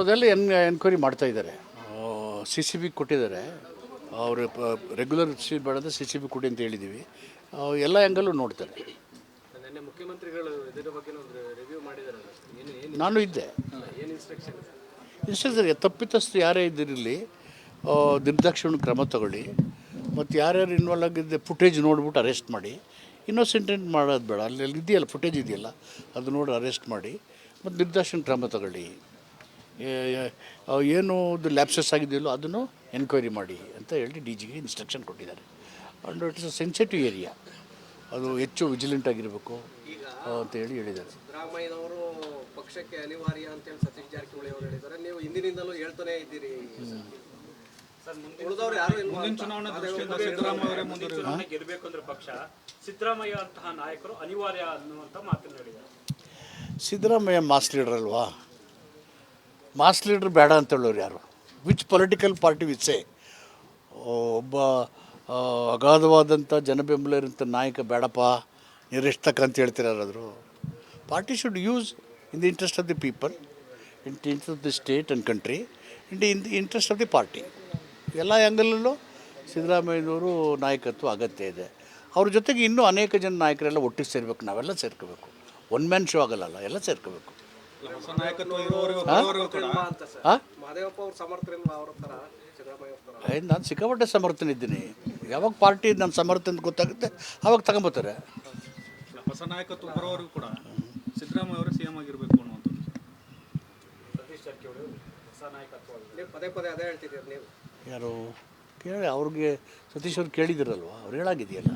ಅದೆಲ್ಲ ಎನ್ಕ್ವೈರಿ ಮಾಡ್ತಾಯಿದ್ದಾರೆ. C C B ಕೊಟ್ಟಿದ್ದಾರೆ. ಅವರು ರೆಗ್ಯುಲರ್ ಸೀಟ್ ಬೇಡಂದ್ರೆ ಸಿ ಸಿ ಬಿ ಕೊಡಿ ಅಂತ ಹೇಳಿದ್ದೀವಿ. ಎಲ್ಲ ಆ್ಯಂಗಲ್ಲೂ ನೋಡ್ತಾರೆ. ನಿನ್ನೆ ಮುಖ್ಯಮಂತ್ರಿಗಳು ಇದರ ಬಗ್ಗೆ ಒಂದು ರಿವ್ಯೂ ಮಾಡಿದ್ದಾರೆ. ನಾನು ಇದ್ದೆ. ಏನು ಇನ್ಸ್ಟ್ರಕ್ಷನ್ ತಪ್ಪಿತಸ್ಥರು ಯಾರೇ ಇದ್ದಿರಲಿ ನಿರ್ದಾಕ್ಷಿಣ್ಯ ಕ್ರಮ ತಗೊಳ್ಳಿ. ಮತ್ತು ಯಾರ್ಯಾರು ಇನ್ವಾಲ್ವ್ ಆಗಿದ್ದೆ ಫುಟೇಜ್ ನೋಡ್ಬಿಟ್ಟು ಅರೆಸ್ಟ್ ಮಾಡಿ. ಇನ್ನೋಸೆಂಟೆಂಟ್ ಮಾಡೋದು ಬೇಡ. ಅಲ್ಲಿ ಇದೆಯಲ್ಲ ಫುಟೇಜ್ ಇದೆಯಲ್ಲ ಅದು ನೋಡಿ ಅರೆಸ್ಟ್ ಮಾಡಿ ಮತ್ತು ನಿರ್ದಾಕ್ಷಿಣ್ಯ ಕ್ರಮ ತಗೊಳ್ಳಿ. ಏನು ಲ್ಯಾಪ್ಸಸ್ ಆಗಿದೆಯಲ್ಲೋ ಅದನ್ನು ಎನ್ಕ್ವೈರಿ ಮಾಡಿ ಅಂತ ಹೇಳಿ ಡಿ ಜಿಗೆ ಇನ್ಸ್ಟ್ರಕ್ಷನ್ ಕೊಟ್ಟಿದ್ದಾರೆ. And it's a sensitive area, ಅದು ಹೆಚ್ಚು ವಿಜಿಲೆಂಟ್ ಆಗಿರಬೇಕು ಅಂತ ಹೇಳಿದ್ದಾರೆ. ಸಿದ್ದರಾಮಯ್ಯನವರು ಪಕ್ಷಕ್ಕೆ ಅನಿವಾರ್ಯ ಅಂತೇಳಿ ಸತೀಶ್ ಜಾರಕಿಹೊಳಿ ಅವರು ಹೇಳಿದ್ದಾರೆ. ನೀವು ಹಿಂದಿನಿಂದಲೂ ಹೇಳ್ತಾನೆ ಇದ್ದೀರಿ. ಉಳಿದವರು ಯಾರು ಚುನಾವಣೆ ಗೆಲ್ಲಬೇಕು ಅಂದ್ರೆ ಪಕ್ಷ ಸಿದ್ದರಾಮಯ್ಯ ಅಂತಹ ನಾಯಕರು ಅನಿವಾರ್ಯ ಅನ್ನುವಂಥ ಮಾತನ್ನು ಹೇಳಿದ್ದಾರೆ. ಸಿದ್ದರಾಮಯ್ಯ ಮಾಸ್ ಲೀಡರ್ ಅಲ್ವಾ? ಮಾಸ್ ಲೀಡರ್ ಬೇಡ ಅಂತ ಹೇಳೋರು ಯಾರು? ವಿಚ್ ಪೊಲಿಟಿಕಲ್ ಪಾರ್ಟಿ ವಿಚ್ ಒಬ್ಬ ಅಗಾಧವಾದಂಥ ಜನಬೆಂಬಲ ಇರೋಂಥ ನಾಯಕ ಬೇಡಪ್ಪ ನೀರೆಷ್ಟಕ್ಕ ಅಂತ ಹೇಳ್ತಿರಾರಾದ್ರು? Party should use in the interest of the people, in the interest of the state and country, in the interest of the party. ಎಲ್ಲ ಆ್ಯಂಗಲಲ್ಲೂ ಸಿದ್ದರಾಮಯ್ಯನವರು ನಾಯಕತ್ವ ಅಗತ್ಯ ಇದೆ. ಅವ್ರ ಜೊತೆಗೆ ಇನ್ನೂ ಅನೇಕ ಜನ ನಾಯಕರೆಲ್ಲ ಒಟ್ಟಿಗೆ ಸೇರಬೇಕು. ನಾವೆಲ್ಲ ಸೇರ್ಕೋಬೇಕು. ಒನ್ ಮ್ಯಾನ್ ಶೋ ಆಗಲ್ಲ, ಎಲ್ಲ ಸೇರ್ಕೋಬೇಕು. ನಾನು ಸಿಕ್ಕಾಪಟ್ಟೆ ಸಮರ್ಥನೆ ಇದ್ದೀನಿ. ಯಾವಾಗ ಪಾರ್ಟಿ ನನ್ನ ಸಮರ್ಥನೆ ಗೊತ್ತಾಗುತ್ತೆ ಅವಾಗ ತಗೊಂಬೋತಾರೆ. ಹೊಸ ನಾಯಕತ್ವ ಬರೋವರೆಗೂ ಕೂಡ ಸಿದ್ದರಾಮಯ್ಯ ಅವರು ಸಿಎಂ ಆಗಿರಬೇಕು ಅನ್ನುವಂಥದ್ದು. ಸತೀಶ್ ಜಾರಕಿಹೊಳಿ ಹೊಸ ನಾಯಕತ್ವ ಪದೇ ಪದೇ ಅದೇ ಹೇಳ್ತಿದ್ದೀರಿ ನೀವು. ಯಾರು ಕೇಳಿ ಅವ್ರಿಗೆ ಸತೀಶ್ ಅವ್ರು ಕೇಳಿದಿರಲ್ವ? ಅವ್ರು ಹೇಳಾಗಿದೆಯಲ್ಲ.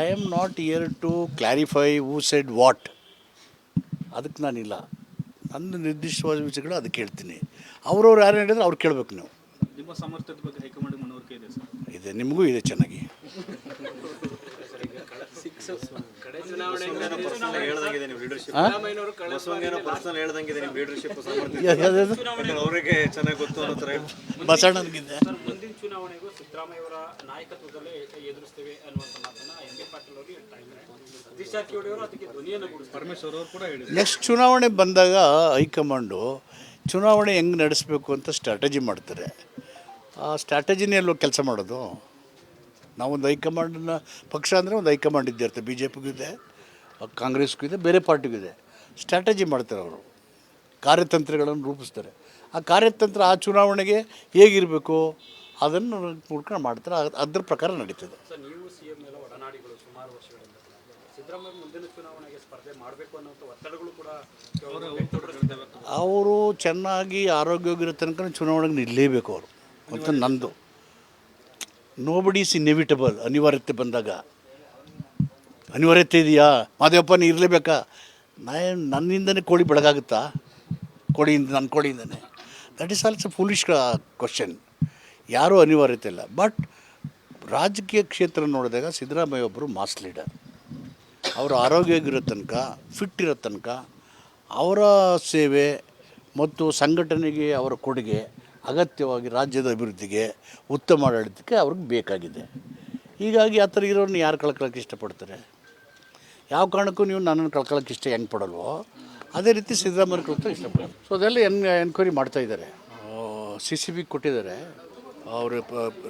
I am not here to clarify who said what. ಅದಕ್ಕೆ ನಾನಿಲ್ಲ. ನನ್ನ ನಿರ್ದಿಷ್ಟವಾದ ವಿಷಯಗಳು ಅದಕ್ಕೆ ಹೇಳ್ತೀನಿ. ಅವ್ರವ್ರು ಯಾರು ಹೇಳಿದ್ರೆ ಅವ್ರು ಕೇಳಬೇಕು. ನೀವು ನಿಮ್ಮ ಸಮರ್ಥದ ಬಗ್ಗೆ ಹೈಕಮಾಂಡ್ ಮನವರಿಕೆ ಇದೆ ಸರ್? ಇದೆ, ನಿಮಗೂ ಇದೆ ಚೆನ್ನಾಗಿ. ಬಸಣ್ಣನಿಗಿದೆ. ಮುಂದಿನ ಚುನಾವಣೆಗೂ ಸಿದ್ದರಾಮಯ್ಯ ಅವರ ನಾಯಕತ್ವದಲ್ಲೇ ಎದುರಿಸ್ತೇವೆ ಅನ್ನುವಂಥ ಮಾತನ್ನ ಎಂ ಬಿ ಪಾಟೀಲ್ ಅವರು ಹೇಳ್ತಾ ಇದ್ದಾರೆ. ಸತೀಶ್ ಜಾರಕಿಹೊಳಿ ಅವರು ಅದಕ್ಕೆ ಧ್ವನಿಯನ್ನು ಕೊಡಿಸ್ತಾರೆ. ಪರಮೇಶ್ವರ್ ಅವರು ಕೂಡ ಹೇಳಿದ್ದಾರೆ. ನೆಕ್ಸ್ಟ್ ಚುನಾವಣೆ ಬಂದಾಗ ಹೈಕಮಾಂಡು ಚುನಾವಣೆ ಹೆಂಗೆ ನಡೆಸಬೇಕು ಅಂತ ಸ್ಟ್ರಾಟಜಿ ಮಾಡ್ತಾರೆ. ಆ ಸ್ಟ್ರಾಟಜಿನೇ ಅಲ್ಲೋ ಕೆಲಸ ಮಾಡೋದು. ನಾವೊಂದು ಹೈಕಮಾಂಡನ್ನ ಪಕ್ಷ ಅಂದರೆ ಒಂದು ಹೈಕಮಾಂಡ್ ಇದ್ದೇ ಇರ್ತದೆ. ಬಿ ಜೆ ಪಿಗೂ ಇದೆ, ಕಾಂಗ್ರೆಸ್ಗೂ ಇದೆ, ಬೇರೆ ಪಾರ್ಟಿಗೂ ಇದೆ. ಸ್ಟ್ರಾಟಜಿ ಮಾಡ್ತಾರೆ ಅವರು, ಕಾರ್ಯತಂತ್ರಗಳನ್ನು ರೂಪಿಸ್ತಾರೆ. ಆ ಕಾರ್ಯತಂತ್ರ ಆ ಚುನಾವಣೆಗೆ ಹೇಗಿರಬೇಕು ಅದನ್ನು ನೋಡ್ಕೊಂಡು ಮಾಡ್ತಾರೆ. ಅದ್ರ ಪ್ರಕಾರ ನಡೀತದೆ. ಸರ್, ನೀವು ಸಿಎಂ ಎಲ್ಲ ಒಡನಾಡಿಗಳು ಸುಮಾರು ವರ್ಷಗಳಿಂದ. ಸಿದ್ದರಾಮಯ್ಯ ಮುಂದಿನ ಚುನಾವಣೆಗೆ ಸ್ಪರ್ಧೆ ಮಾಡಬೇಕು ಅನ್ನೋಂಥ ಒತ್ತಡಗಳು ಕೂಡ ಅವರು ಚೆನ್ನಾಗಿ ಆರೋಗ್ಯವಾಗಿರೋ ತನಕ ಚುನಾವಣೆಗೆ ನಿಲ್ಲಲೇಬೇಕು ಅವರು ಅಂತ ನಂದು. Nobody is inevitable. ಅನಿವಾರ್ಯತೆ ಬಂದಾಗ ಅನಿವಾರ್ಯತೆ ಇದೆಯಾ ಮಾದೇವಪ್ಪ ನೀ ಇರಲೇಬೇಕಾ? ನನ್ನಿಂದನೇ ಕೋಳಿ ಬೆಳಗಾಗುತ್ತಾ? ನನ್ನ ಕೋಳಿಯಿಂದನೇ. That is also foolish question. ಯಾರೂ ಅನಿವಾರ್ಯತೆ ಇಲ್ಲ. ಬಟ್ ರಾಜಕೀಯ ಕ್ಷೇತ್ರ ನೋಡಿದಾಗ ಸಿದ್ದರಾಮಯ್ಯ ಒಬ್ಬರು ಮಾಸ್ ಲೀಡರ್. ಅವರು ಆರೋಗ್ಯವಾಗಿರೋ ತನಕ, ಫಿಟ್ ಇರೋ ತನಕ ಅವರ ಸೇವೆ ಮತ್ತು ಸಂಘಟನೆಗೆ ಅವರ ಕೊಡುಗೆ ಅಗತ್ಯವಾಗಿ ರಾಜ್ಯದ ಅಭಿವೃದ್ಧಿಗೆ, ಉತ್ತಮ ಆಡಳಿತಕ್ಕೆ ಅವ್ರಿಗೆ ಬೇಕಾಗಿದೆ. ಹೀಗಾಗಿ ಆ ಥರ ಇರೋರನ್ನ ಯಾರು ಕಳ್ಕೊಳ್ಳೋಕೆ ಇಷ್ಟಪಡ್ತಾರೆ? ಯಾವ ಕಾರಣಕ್ಕೂ ನೀವು ನನ್ನನ್ನು ಕಳ್ಕೊಳ್ಳೋಕೆ ಹೆಂಗೆ ಪಡಲ್ವೋ ಅದೇ ರೀತಿ ಸಿದ್ದರಾಮಯ್ಯ ಕಳ್ಕೊಳ್ಳೋ ಇಷ್ಟಪಡೋದು. ಅದೆಲ್ಲ ಎನ್ಕ್ವೈರಿ ಮಾಡ್ತಾಯಿದ್ದಾರೆ. ಸಿ ಸಿ ಬಿ ಕೊಟ್ಟಿದ್ದಾರೆ. ಅವರು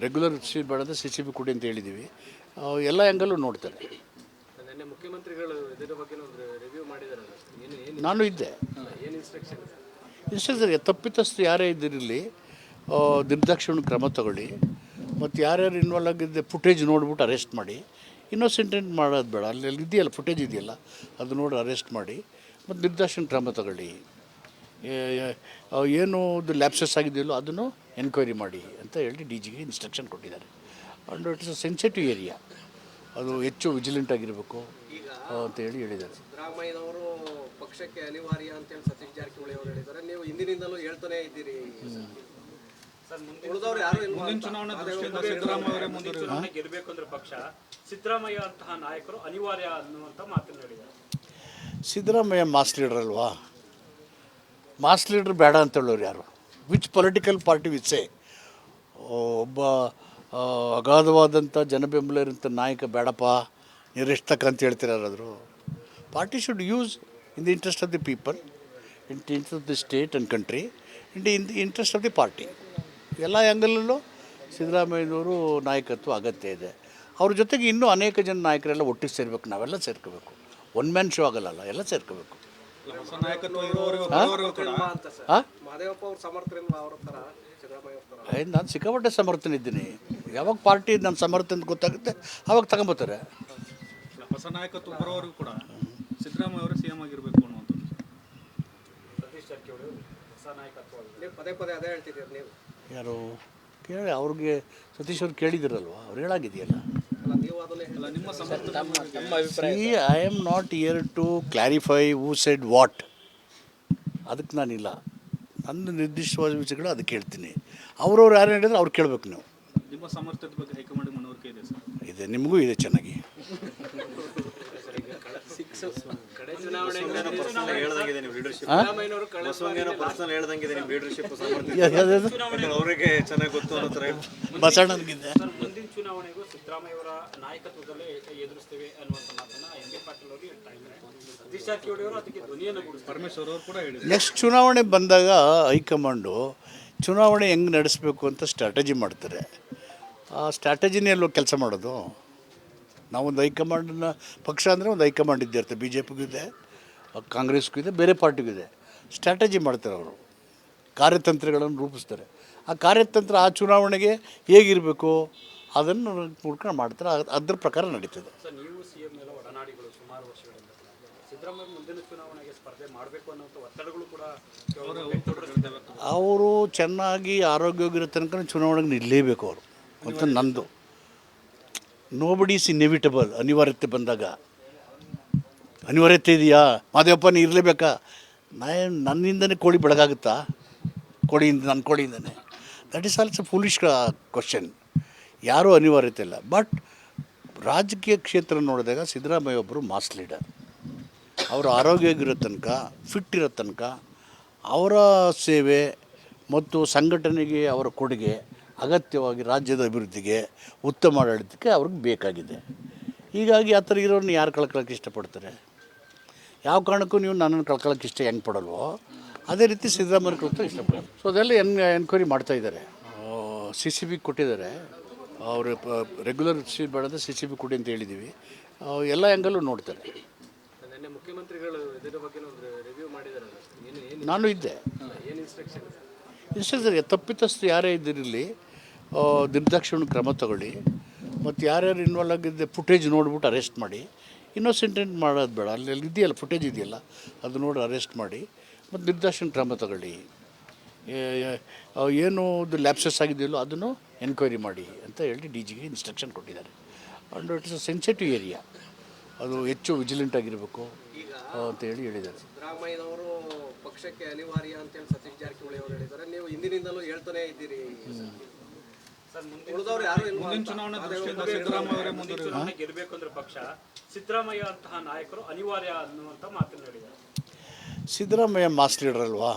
ರೆಗ್ಯುಲರ್ ಸೀಟ್ ಬೇಡಂದ್ರೆ ಸಿ ಸಿ ಬಿ ಕೊಡಿ ಅಂತ ಹೇಳಿದ್ದೀವಿ. ಎಲ್ಲ ಆ್ಯಂಗಲ್ಲೂ ನೋಡ್ತಾರೆ. ನಿನ್ನೆ ಮುಖ್ಯಮಂತ್ರಿಗಳು ಇದರ ಬಗ್ಗೆ ಒಂದು ರಿವ್ಯೂ ಮಾಡಿದ್ದಾರೆ. ನಾನು ಇದ್ದೆ. ಏನು ಇನ್ಸ್ಟ್ರಕ್ಷನ್ ತಪ್ಪಿತಸ್ಥರು ಯಾರೇ ಇದ್ದಿರಲಿ ನಿರ್ದಾಕ್ಷಿಣ್ಯ ಕ್ರಮ ತಗೊಳ್ಳಿ. ಮತ್ತು ಯಾರ್ಯಾರು ಇನ್ವಾಲ್ವ್ ಆಗಿದ್ದೆ ಫುಟೇಜ್ ನೋಡ್ಬಿಟ್ಟು ಅರೆಸ್ಟ್ ಮಾಡಿ. ಇನ್ನೋಸೆಂಟೆಂಟ್ ಮಾಡೋದು ಬೇಡ. ಅಲ್ಲಿ ಇದೆಯಲ್ಲ ಫುಟೇಜ್ ಇದೆಯಲ್ಲ ಅದು ನೋಡಿ ಅರೆಸ್ಟ್ ಮಾಡಿ ಮತ್ತು ನಿರ್ದಾಕ್ಷಿಣ್ಯ ಕ್ರಮ ತಗೊಳ್ಳಿ. ಏನು ಲ್ಯಾಪ್ಸಸ್ ಆಗಿದೆಯಲ್ಲೋ ಅದನ್ನು ಎನ್ಕ್ವೈರಿ ಮಾಡಿ ಅಂತ ಹೇಳಿ ಡಿ ಜಿಗೆ ಇನ್ಸ್ಟ್ರಕ್ಷನ್ ಕೊಟ್ಟಿದ್ದಾರೆ. And it's a sensitive area, ಅದು ಹೆಚ್ಚು ವಿಜಿಲೆಂಟ್ ಆಗಿರಬೇಕು ಅಂತ ಹೇಳಿದ್ದಾರೆ. ಸಿದ್ದರಾಮಯ್ಯನವರು ಪಕ್ಷಕ್ಕೆ ಅನಿವಾರ್ಯ ಅಂತೇಳಿ ಸತೀಶ್ ಜಾರಕಿಹೊಳಿ ಅವರು ಹೇಳಿದ್ದಾರೆ. ನೀವು ಹಿಂದಿನಿಂದಲೂ ಹೇಳ್ತಾನೆ ಇದ್ದೀರಿ. ಉಳಿದವರು ಯಾರು ಚುನಾವಣೆ ಗೆಲ್ಲಬೇಕು ಅಂದ್ರೆ ಪಕ್ಷ ಸಿದ್ದರಾಮಯ್ಯ ಅಂತಹ ನಾಯಕರು ಅನಿವಾರ್ಯ ಅನ್ನುವಂಥ ಮಾತನ್ನು ಹೇಳಿದ್ದಾರೆ. ಸಿದ್ದರಾಮಯ್ಯ ಮಾಸ್ ಲೀಡರ್ ಅಲ್ವಾ? ಮಾಸ್ ಲೀಡರ್ ಬೇಡ ಅಂತ ಹೇಳೋರು ಯಾರು? ವಿಚ್ ಪೊಲಿಟಿಕಲ್ ಪಾರ್ಟಿ ವಿಚ್ ಒಬ್ಬ ಅಗಾಧವಾದಂಥ ಜನಬೆಂಬಲ ಇರೋಂಥ ನಾಯಕ ಬೇಡಪ್ಪ ನೀರೆಷ್ಟಕ್ಕ ಅಂತ ಹೇಳ್ತಿರಾರಾದ್ರು? Party should use in the interest of the people, in interest of the state and country in the interest of the party. ಎಲ್ಲ ಆ್ಯಂಗಲಲ್ಲೂ ಸಿದ್ದರಾಮಯ್ಯನವರು ನಾಯಕತ್ವ ಅಗತ್ಯ ಇದೆ. ಅವ್ರ ಜೊತೆಗೆ ಇನ್ನೂ ಅನೇಕ ಜನ ನಾಯಕರೆಲ್ಲ ಒಟ್ಟಿಗೆ ಸೇರ್ಬೇಕು, ನಾವೆಲ್ಲ ಸೇರ್ಕೋಬೇಕು. ಒನ್ ಮ್ಯಾನ್ ಶೋ ಆಗಲ್ಲ, ಎಲ್ಲ ಸೇರ್ಕೋಬೇಕು. ಹೊಸ ನಾಯಕತ್ವ ಇರುವವರೆಗೂ ಕೂಡ ಅಂತ ಸರ್ ಹಾಂ ಮಹದೇವಪ್ಪ ಅವ್ರ ಸಮರ್ಥರಿಂದ ಅವ್ರ ಥರ ಸಿದ್ದರಾಮಯ್ಯ ಅವ್ರ ಥರ ನಾನು ಸಿಕ್ಕಾಪಟ್ಟೆ ಸಮರ್ಥನಿದ್ದೀನಿ. ಯಾವಾಗ ಪಾರ್ಟಿ ನನ್ನ ಸಮರ್ಥ ಅಂತ ಗೊತ್ತಾಗುತ್ತೆ ಆವಾಗ ತಗೊಂಬತ್ತಾರೆ. ಹೊಸ ನಾಯಕತ್ವ ಬರೋವರೆಗೂ ಕೂಡ ಸಿದ್ದರಾಮಯ್ಯ ಅವರೇ ಸಿಎಂ ಆಗಿರಬೇಕು ಅನ್ನುವಂಥದ್ದು. ಸತೀಶ್ ಜಾರಕಿಹೊಳಿ ಅವರು ಹೊಸ ನಾಯಕತ್ವ ನೀವು ಪದೇ ಪದೇ ಅದೇ ಹೇಳ್ತಿದ್ದೀರಿ ನೀವು. ಯಾರು ಕೇಳಿ ಅವ್ರಿಗೆ ಸತೀಶ್ ಅವ್ರು ಕೇಳಿದಿರಲ್ವ, ಅವ್ರು ಹೇಳಾಗಿದೆಯಲ್ಲ. ಅಲ್ಲ ನೀವು ಅದನ್ನೇ ಅಲ್ಲ, ನಿಮ್ಮ See, I am not here to clarify who said what. ಅದಕ್ಕೆ ನಾನಿಲ್ಲ. ನನ್ನ ನಿರ್ದಿಷ್ಟವಾದ ವಿಷಯಗಳು ಅದಕ್ಕೆ ಹೇಳ್ತೀನಿ. ಅವ್ರವ್ರು ಯಾರು ಹೇಳಿದ್ರೆ ಅವ್ರು ಕೇಳಬೇಕು ನೀವು. ನಿಮ್ಮ ಸಮರ್ಥದ ಬಗ್ಗೆ ಹೈಕಮಾಂಡ್ ಮನವರಿಕೆ ಇದೆ ಸರ್. ಇದೆ, ನಿಮಗೂ ಇದೆ ಚೆನ್ನಾಗಿ. ಕಡೆ ಚುನಾವಣೆ ಹೇಳ್ದಂಗಿದೆ ನಿಮ್ಮ ಲೀಡರ್ಶಿಪ್. ಸಿದ್ದರಾಮಯ್ಯನವರು ಕಳೆದ ಬಸವಣ್ಣನ ಪರ್ಸನಲ್ ಹೇಳ್ದಂಗಿದೆ ನಿಮ್ಮ ಲೀಡರ್ಶಿಪ್ ಯಾವ್ದು? ಅವ್ರಿಗೆ ಚೆನ್ನಾಗಿ ಗೊತ್ತು ಅನ್ನೋ ಥರ ಬಸವಣ್ಣನಿಗಿದೆ. ಸರ್, ಮುಂದಿನ ಚುನಾವಣೆಗೂ ಸಿದ್ದರಾಮಯ್ಯ ಅವರ ನಾಯಕತ್ವದಲ್ಲೇ ಎದುರಿಸ್ತೇವೆ ಅನ್ನುವಂಥ ಮಾತನ್ನ ಎಂ ಬಿ ಪಾಟೀಲ್ ಅವರು ಹೇಳ್ತಾ ಇದ್ದಾರೆ. ಸತೀಶ್ ಜಾರಕಿಹೊಳಿ ಅವರು ಅದಕ್ಕೆ ಧ್ವನಿಯನ್ನು ಕೂಡಿಸ್ತಾರೆ. ಪರಮೇಶ್ವರ್ ಅವರು ಕೂಡ ಹೇಳಿದ್ರು. ನೆಕ್ಸ್ಟ್ ಚುನಾವಣೆ ಬಂದಾಗ ಹೈಕಮಾಂಡು ಚುನಾವಣೆ ಹೆಂಗೆ ನಡೆಸಬೇಕು ಅಂತ ಸ್ಟ್ರಾಟಜಿ ಮಾಡ್ತಾರೆ. ಆ ಸ್ಟ್ರಾಟಜಿನೇ ಎಲ್ಲೋ ಕೆಲಸ ಮಾಡೋದು. ನಾವೊಂದು ಹೈಕಮಾಂಡನ್ನ ಪಕ್ಷ ಅಂದರೆ ಒಂದು ಹೈಕಮಾಂಡ್ ಇದ್ದೇ ಇರುತ್ತೆ. ಬಿ ಜೆ ಪಿಗೂ ಇದೆ, ಕಾಂಗ್ರೆಸ್ಗೂ ಇದೆ, ಬೇರೆ ಪಾರ್ಟಿಗೂ ಇದೆ. ಸ್ಟ್ರಾಟಜಿ ಮಾಡ್ತಾರೆ ಅವರು, ಕಾರ್ಯತಂತ್ರಗಳನ್ನು ರೂಪಿಸ್ತಾರೆ. ಆ ಕಾರ್ಯತಂತ್ರ ಆ ಚುನಾವಣೆಗೆ ಹೇಗಿರಬೇಕು ಅದನ್ನು ನೋಡ್ಕೊಂಡು ಮಾಡ್ತಾರೆ. ಅದ್ರ ಪ್ರಕಾರ ನಡೀತದೆ. ಸರ್, ನೀವು ಸಿಎಂ ಎಲ್ಲ ಒಡನಾಡಿಗಳು ಸುಮಾರು ವರ್ಷಗಳಿಂದ. ಸಿದ್ದರಾಮಯ್ಯ ಮುಂದಿನ ಚುನಾವಣೆಗೆ ಸ್ಪರ್ಧೆ ಮಾಡಬೇಕು ಅನ್ನೋಂಥ ಒತ್ತಡಗಳು ಕೂಡ ಅವರು ಚೆನ್ನಾಗಿ ಆರೋಗ್ಯವಾಗಿರೋ ತನಕ ಚುನಾವಣೆಗೆ ನಿಲ್ಲಲೇಬೇಕು ಅವರು ಅಂತ ನಂದು. Nobody is inevitable. ಅನಿವಾರ್ಯತೆ ಬಂದಾಗ ಅನಿವಾರ್ಯತೆ ಇದೆಯಾ, ಮಾದೇವಪ್ಪನ ಇರಲೇಬೇಕಾ? ನನ್ನಿಂದನೇ ಕೋಳಿ ಬೆಳಗಾಗುತ್ತಾ? ನನ್ನ ಕೋಳಿಯಿಂದನೇ. That is also foolish question. ಯಾರೂ ಅನಿವಾರ್ಯತೆ ಇಲ್ಲ. ಬಟ್ ರಾಜಕೀಯ ಕ್ಷೇತ್ರ ನೋಡಿದಾಗ ಸಿದ್ದರಾಮಯ್ಯ ಒಬ್ಬರು ಮಾಸ್ ಲೀಡರ್. ಅವರು ಆರೋಗ್ಯವಾಗಿರೋ ತನಕ, ಫಿಟ್ ಇರೋ ತನಕ ಅವರ ಸೇವೆ ಮತ್ತು ಸಂಘಟನೆಗೆ ಅವರ ಕೊಡುಗೆ ಅಗತ್ಯವಾಗಿ ರಾಜ್ಯದ ಅಭಿವೃದ್ಧಿಗೆ, ಉತ್ತಮ ಆಡಳಿತಕ್ಕೆ ಅವ್ರಿಗೆ ಬೇಕಾಗಿದೆ. ಹೀಗಾಗಿ ಆ ಥರ ಇರೋರನ್ನ ಯಾರು ಕಳ್ಕೊಳ್ಳೋಕೆ ಇಷ್ಟಪಡ್ತಾರೆ? ಯಾವ ಕಾರಣಕ್ಕೂ ನೀವು ನನ್ನನ್ನು ಕಳ್ಕೊಳ್ಳೋಕೆ ಹೆಂಗೆ ಪಡಲ್ವೋ ಅದೇ ರೀತಿ ಸಿದ್ದರಾಮಯ್ಯ ಕಳ್ಕೊಳ್ಳೋಕೆ ಇಷ್ಟಪಡೋದು. ಸೊ ಅದೆಲ್ಲ ಎನ್ಕ್ವೈರಿ ಮಾಡ್ತಾಯಿದ್ದಾರೆ. ಸಿ ಸಿ ಬಿ ಕೊಟ್ಟಿದ್ದಾರೆ. ಅವರು ರೆಗ್ಯುಲರ್ ಬೇಡಂದ್ರೆ ಸಿ ಸಿ ಬಿ ಕೊಡಿ ಅಂತ ಹೇಳಿದ್ದೀವಿ. ಎಲ್ಲ ಆ್ಯಂಗಲ್ಲೂ ನೋಡ್ತಾರೆ. ನಿನ್ನೆ ಮುಖ್ಯಮಂತ್ರಿಗಳು ಇದರ ಬಗ್ಗೆ ಒಂದು ರಿವ್ಯೂ ಮಾಡಿದ್ದಾರೆ. ನಾನು ಇದ್ದೆ. ಏನು ಇನ್ಸ್ಟ್ರಕ್ಷನ್? ಇನ್ಸ್ಟ್ರಕ್ಷನ್ ತಪ್ಪಿತಸ್ಥರು ಯಾರೇ ಇದ್ದಿರಲಿ ನಿರ್ದಾಕ್ಷಿಣ್ಯ ಕ್ರಮ ತಗೊಳ್ಳಿ. ಮತ್ತು ಯಾರ್ಯಾರು ಇನ್ವಾಲ್ವ್ ಆಗಿದ್ದೆ ಫುಟೇಜ್ ನೋಡ್ಬಿಟ್ಟು ಅರೆಸ್ಟ್ ಮಾಡಿ. ಇನ್ನೋಸೆಂಟೆಂಟ್ ಮಾಡೋದು ಬೇಡ. ಅಲ್ಲಿ ಇದೆಯಲ್ಲ, ಫುಟೇಜ್ ಇದೆಯಲ್ಲ, ಅದು ನೋಡಿ ಅರೆಸ್ಟ್ ಮಾಡಿ ಮತ್ತು ನಿರ್ದಾಕ್ಷಿಣ್ಯ ಕ್ರಮ ತಗೊಳ್ಳಿ. ಏನು ಲ್ಯಾಪ್ಸಸ್ ಆಗಿದೆಯಲ್ಲೋ ಅದನ್ನು ಎನ್ಕ್ವೈರಿ ಮಾಡಿ ಅಂತ ಹೇಳಿ ಡಿ ಜಿಗೆ ಇನ್ಸ್ಟ್ರಕ್ಷನ್ ಕೊಟ್ಟಿದ್ದಾರೆ. And it is a sensitive area, ಅದು ಹೆಚ್ಚು ವಿಜಿಲೆಂಟ್ ಆಗಿರಬೇಕು ಅಂತ ಹೇಳಿದ್ದಾರೆ. ಸಿದ್ದರಾಮಯ್ಯನವರು ಪಕ್ಷಕ್ಕೆ ಅನಿವಾರ್ಯ ಅಂತೇಳಿ ಸತೀಶ್ ಜಾರಕಿಹೊಳಿ ಅವರು ಹೇಳಿದ್ದಾರೆ. ನೀವು ಹಿಂದಿನಿಂದಲೂ ಹೇಳ್ತಾನೆ ಇದ್ದೀರಿ. ಉಳಿದವ್ರು ಯಾರು ಮುಂದಿನ ಚುನಾವಣೆ ದೃಷ್ಟಿಯಿಂದ ಸಿದ್ದರಾಮಯ್ಯ ಅವರೇ ಮುಂದಿನ ಚುನಾವಣೆ ಗೆಲ್ಲಬೇಕು ಅಂದ್ರೆ ಪಕ್ಷ ಸಿದ್ದರಾಮಯ್ಯ ಅಂತಹ ನಾಯಕರು ಅನಿವಾರ್ಯ ಅನ್ನುವಂಥ ಮಾತನ್ನು ಹೇಳಿದ್ದಾರೆ. ಸಿದ್ದರಾಮಯ್ಯ ಮಾಸ್ ಲೀಡರ್ ಅಲ್ವಾ?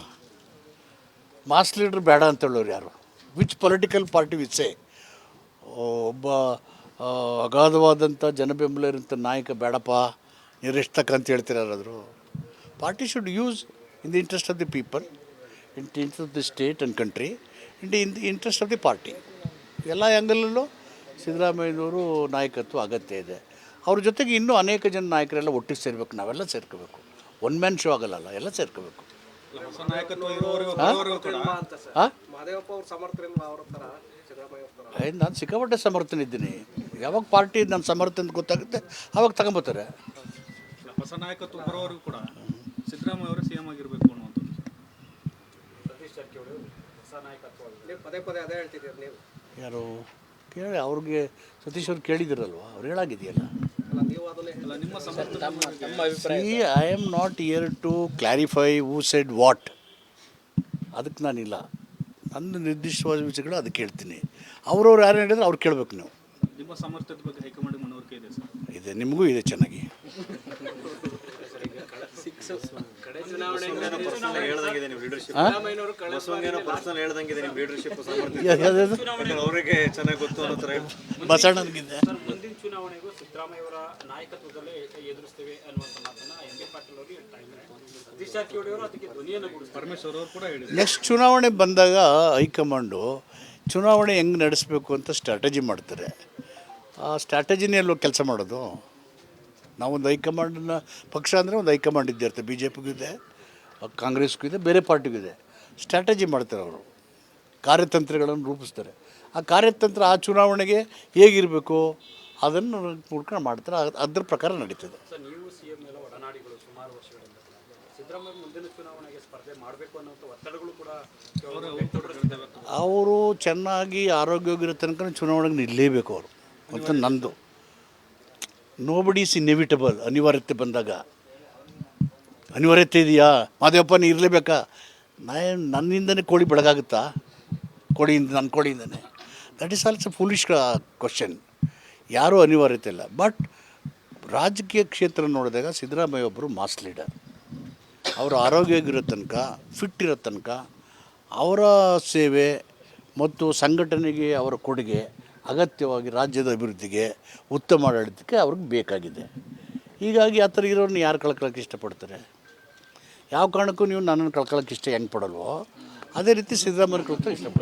ಮಾಸ್ ಲೀಡರ್ ಬೇಡ ಅಂತ ಹೇಳೋರು ಯಾರು? ವಿಚ್ ಪೊಲಿಟಿಕಲ್ ಪಾರ್ಟಿ ವಿಚ್ ಒಬ್ಬ ಅಗಾಧವಾದಂಥ ಜನಬೆಂಬಲ ಇರೋಂಥ ನಾಯಕ ಬೇಡಪ್ಪ, ನೀವು ರೆಸ್ಟ್ ತಕ್ಕಂತ ಹೇಳ್ತಿರಾದ್ರು. Party should use in the interest of the people, in the interest of the state and country in the interest of the party. ಎಲ್ಲ ಆ್ಯಂಗಲಲ್ಲೂ ಸಿದ್ದರಾಮಯ್ಯನವರು ನಾಯಕತ್ವ ಅಗತ್ಯ ಇದೆ. ಅವ್ರ ಜೊತೆಗೆ ಇನ್ನೂ ಅನೇಕ ಜನ ನಾಯಕರೆಲ್ಲ ಒಟ್ಟಿಗೆ ಸೇರ್ಬೇಕು, ನಾವೆಲ್ಲ ಸೇರ್ಕೋಬೇಕು. ಒನ್ ಮ್ಯಾನ್ ಶೋ ಆಗಲ್ಲ, ಎಲ್ಲ ಸೇರ್ಕೋಬೇಕು. ಹೊಸ ನಾಯಕತ್ವ ಇರುವವರೆಗೂ ಕೂಡ ಅಂತ ಸರ್ ಹಾಂ, ಮಹದೇವಪ್ಪ ಅವ್ರ ಸಮರ್ಥರಿಂದ ಅವ್ರ ಥರ ಸಿದ್ದರಾಮಯ್ಯ ಅವ್ರ ಥರ ನಾನು ಸಿಕ್ಕಾಪಟ್ಟೆ ಸಮರ್ಥನಿದ್ದೀನಿ. ಯಾವಾಗ ಪಾರ್ಟಿ ನನ್ನ ಸಮರ್ಥ ಅಂತ ಗೊತ್ತಾಗುತ್ತೆ ಆವಾಗ ತಗೊಂಬತ್ತಾರೆ. ಹೊಸ ನಾಯಕತ್ವ ಬರೋವರೆಗೂ ಕೂಡ ಸಿದ್ದರಾಮಯ್ಯ ಅವರೇ ಸಿಎಂ ಆಗಿರಬೇಕು ಅನ್ನುವಂಥದ್ದು. ಸತೀಶ್ ಜಾರಕಿಹೊಳಿ ಅವರು ಹೊಸ ನಾಯಕತ್ವ ನೀವು ಪದೇ ಪದೇ ಅದೇ ಹೇಳ್ತಿದ್ದೀರಿ ನೀವು. ಯಾರು ಕೇಳಿ ಅವ್ರಿಗೆ ಸತೀಶ್ ಅವ್ರು ಕೇಳಿದಿರಲ್ವ, ಅವ್ರು ಹೇಳಾಗಿದೆಯಲ್ಲ. ಅಲ್ಲ ನೀವು ಅದನ್ನೇ ಅಲ್ಲ, ನಿಮ್ಮ ಸಮರ್ಥದ See, I am not here to clarify who said what. ಅದಕ್ಕೆ ನಾನಿಲ್ಲ. ನನ್ನ ನಿರ್ದಿಷ್ಟವಾದ ವಿಷಯಗಳು ಅದಕ್ಕೆ ಹೇಳ್ತೀನಿ. ಅವ್ರವ್ರು ಯಾರು ಹೇಳಿದ್ರೆ ಅವ್ರು ಕೇಳಬೇಕು ನೀವು. ನಿಮ್ಮ ಸಮರ್ಥದ ಬಗ್ಗೆ ಹೈಕಮಾಂಡ್ ಮನವರಿಕೆ ಇದೆ ಸರ್. ಇದೆ, ನಿಮಗೂ ಇದೆ ಚೆನ್ನಾಗಿ. ಕಡೆ ಚುನಾವಣೆ ಪರ್ಸನಲ್ ಹೇಳ್ದಂಗಿದೆ ನಿಮ್ಮ ಲೀಡರ್ಶಿಪ್ ಸಿದ್ದರಾಮಯ್ಯನವರು ಕಳೆದ ಬಸವಣ್ಣನ ಪರ್ಸನಲ್ ಹೇಳ್ದಂಗಿದೆ ನಿಮ್ಮ ಲೀಡರ್ಶಿಪ್ ಅವರಿಗೆ ಚೆನ್ನಾಗಿ ಗೊತ್ತು ಅನ್ನೋ ಥರ ಬಸಣ್ಣನಿಗಿದೆ. ಸರ್ ಮುಂದಿನ ಚುನಾವಣೆಗೂ ಸಿದ್ದರಾಮಯ್ಯ ಅವರ ನಾಯಕತ್ವದಲ್ಲೇ ಎದುರಿಸ್ತೇವೆ ಅನ್ನುವಂಥ ಮಾತನ್ನ ಎಂ ಬಿ ಪಾಟೀಲ್ ಅವರು ಹೇಳ್ತಾ ಇದ್ದಾರೆ. ಸತೀಶ್ ಜಾರಕಿಹೊಳಿ ಅವರು ಅದಕ್ಕೆ ಧ್ವನಿಯನ್ನು ಕೂಡಿಸ್ತಾರೆ. ಪರಮೇಶ್ವರ್ ಅವರು ಕೂಡ ಹೇಳಿದ್ರು. ನೆಕ್ಸ್ಟ್ ಚುನಾವಣೆ ಬಂದಾಗ ಹೈಕಮಾಂಡು ಚುನಾವಣೆ ಹೆಂಗೆ ನಡೆಸಬೇಕು ಅಂತ ಸ್ಟ್ರಾಟಜಿ ಮಾಡ್ತಾರೆ. ಆ ಸ್ಟ್ರಾಟಜಿನೇ ಎಲ್ಲೋ ಕೆಲಸ ಮಾಡೋದು. ನಾವೊಂದು ಹೈಕಮಾಂಡನ್ನ ಪಕ್ಷ ಅಂದರೆ ಒಂದು ಹೈಕಮಾಂಡ್ ಇದ್ದೇ ಇರ್ತದೆ. ಬಿ ಜೆ ಪಿಗೂ ಇದೆ, ಕಾಂಗ್ರೆಸ್ಗೂ ಇದೆ, ಬೇರೆ ಪಾರ್ಟಿಗೂ ಇದೆ. ಸ್ಟ್ರಾಟಜಿ ಮಾಡ್ತಾರೆ ಅವರು, ಕಾರ್ಯತಂತ್ರಗಳನ್ನು ರೂಪಿಸ್ತಾರೆ. ಆ ಕಾರ್ಯತಂತ್ರ ಆ ಚುನಾವಣೆಗೆ ಹೇಗಿರಬೇಕು ಅದನ್ನು ನೋಡ್ಕೊಂಡು ಮಾಡ್ತಾರೆ. ಅದ್ರ ಪ್ರಕಾರ ನಡೀತದೆ. ಸರ್ ನೀವು CM ಎಲ್ಲ ಒಡನಾಡಿಗಳು ಸುಮಾರು ವರ್ಷಗಳಿಂದ. ಸಿದ್ದರಾಮಯ್ಯ ಮುಂದಿನ ಚುನಾವಣೆಗೆ ಸ್ಪರ್ಧೆ ಮಾಡಬೇಕು ಅನ್ನೋಂಥ ಒತ್ತಡಗಳು ಕೂಡ ಅವರು ಚೆನ್ನಾಗಿ ಆರೋಗ್ಯವಾಗಿರೋ ತನಕ ಚುನಾವಣೆಗೆ ನಿಲ್ಲಲೇಬೇಕು ಅವರು ಅಂತ ನಂದು. Nobody is inevitable. ಅನಿವಾರ್ಯತೆ ಬಂದಾಗ ಅನಿವಾರ್ಯತೆ ಇದೆಯಾ ಮಾದೇವಪ್ಪ ನೀ ಇರಲೇಬೇಕಾ? ನನ್ನಿಂದನೇ ಕೋಳಿ ಬೆಳಗಾಗುತ್ತಾ? ನನ್ನ ಕೋಳಿಯಿಂದನೇ. That is also foolish question. ಯಾರೂ ಅನಿವಾರ್ಯತೆ ಇಲ್ಲ. ಬಟ್ ರಾಜಕೀಯ ಕ್ಷೇತ್ರ ನೋಡಿದಾಗ ಸಿದ್ದರಾಮಯ್ಯ ಒಬ್ಬರು ಮಾಸ್ ಲೀಡರ್. ಅವರು ಆರೋಗ್ಯವಾಗಿರೋ ತನಕ, ಫಿಟ್ ಇರೋ ತನಕ ಅವರ ಸೇವೆ ಮತ್ತು ಸಂಘಟನೆಗೆ ಅವರ ಕೊಡುಗೆ ಅಗತ್ಯವಾಗಿ ರಾಜ್ಯದ ಅಭಿವೃದ್ಧಿಗೆ, ಉತ್ತಮ ಆಡಳಿತಕ್ಕೆ ಅವ್ರಿಗೆ ಬೇಕಾಗಿದೆ. ಹೀಗಾಗಿ ಆ ಥರ ಇರೋರನ್ನ ಯಾರು ಕಳ್ಕೊಳ್ಳೋಕೆ ಇಷ್ಟಪಡ್ತಾರೆ? ಯಾವ ಕಾರಣಕ್ಕೂ ನೀವು ನನ್ನನ್ನು ಕಳ್ಕೊಳ್ಳೋಕೆ ಹೆಂಗೆ ಪಡಲ್ವೋ ಅದೇ ರೀತಿ ಸಿದ್ದರಾಮಯ್ಯ ಕಳ್ಕೊಳ್ಳೋಕೆ ಇಷ್ಟಪಡ್ತಾರೆ.